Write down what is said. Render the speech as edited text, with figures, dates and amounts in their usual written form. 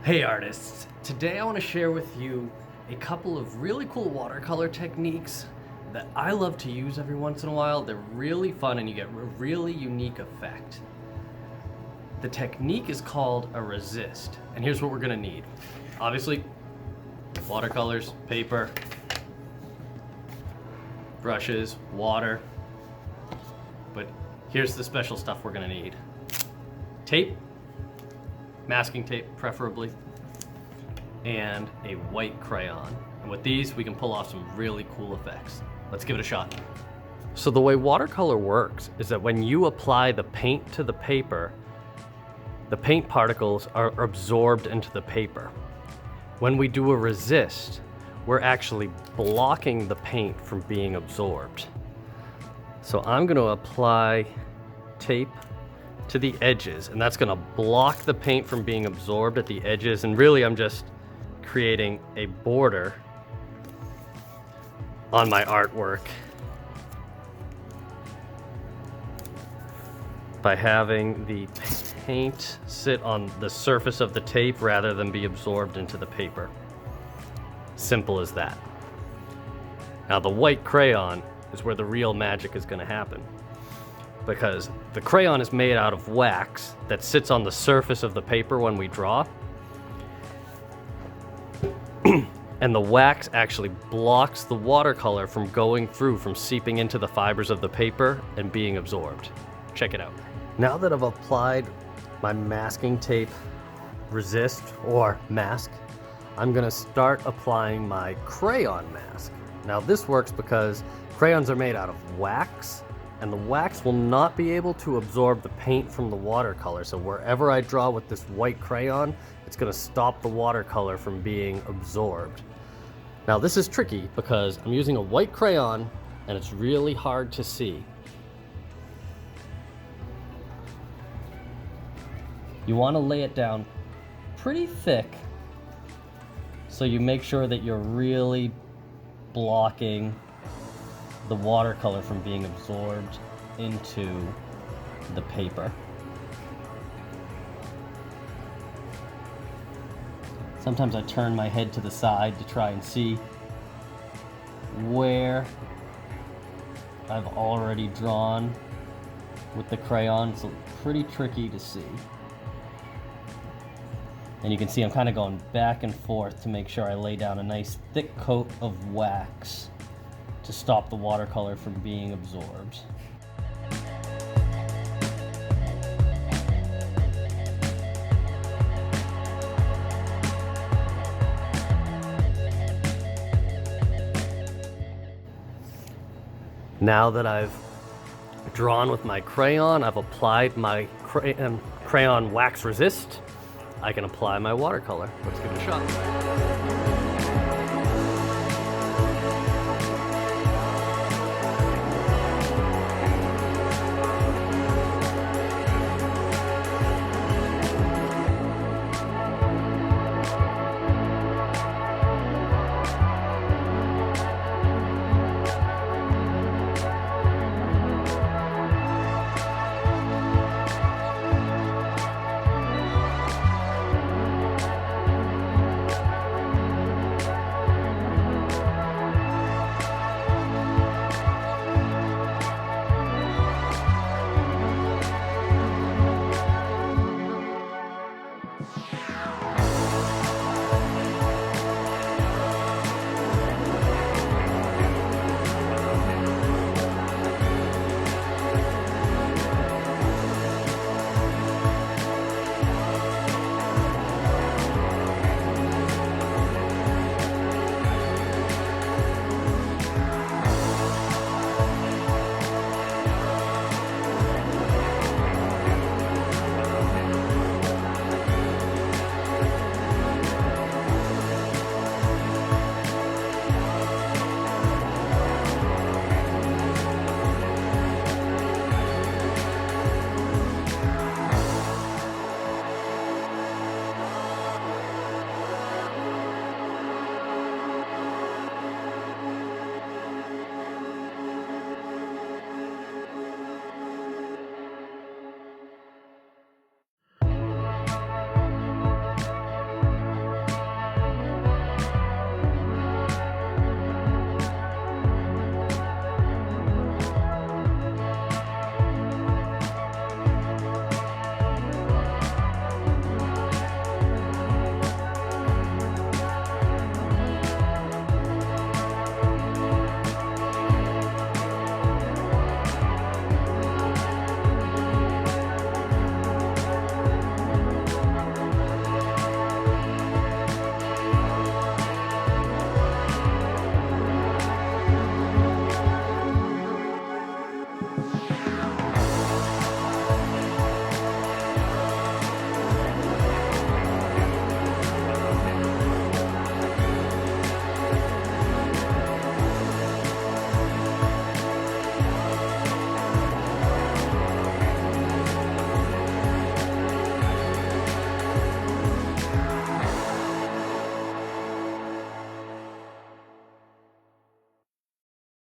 Hey artists, today I want to share with you a couple of really cool watercolor techniques that I love to use every once in a while. They're really fun and you get a really unique effect. The technique is called a resist, and here's what we're going to need. Obviously, watercolors, paper, brushes, water, but here's the special stuff we're going to need. Tape, masking tape preferably, and a white crayon. And with these we can pull off some really cool effects. Let's give it a shot. So the way watercolor works is that when you apply the paint to the paper, the paint particles are absorbed into the paper. When we do a resist, we're actually blocking the paint from being absorbed. So I'm going to apply tape to the edges, and that's going to block the paint from being absorbed at the edges, and really I'm just creating a border on my artwork by having the paint sit on the surface of the tape rather than be absorbed into the paper. Simple as that. Now the white crayon is where the real magic is going to happen, because the crayon is made out of wax that sits on the surface of the paper when we draw. And the wax actually blocks the watercolor from going through, from seeping into the fibers of the paper and being absorbed. Check it out. Now that I've applied my masking tape resist or mask, I'm gonna start applying my crayon mask. Now this works because crayons are made out of wax, and the wax will not be able to absorb the paint from the watercolor. So wherever I draw with this white crayon, it's gonna stop the watercolor from being absorbed. Now this is tricky because I'm using a white crayon and it's really hard to see. You wanna lay it down pretty thick so you make sure that you're really blocking the watercolor from being absorbed into the paper. Sometimes I turn my head to the side to try and see where I've already drawn with the crayon. It's pretty tricky to see. And you can see I'm kind of going back and forth to make sure I lay down a nice thick coat of wax to stop the watercolor from being absorbed. Now that I've drawn with my crayon, I've applied my crayon wax resist, I can apply my watercolor. Let's give it a shot.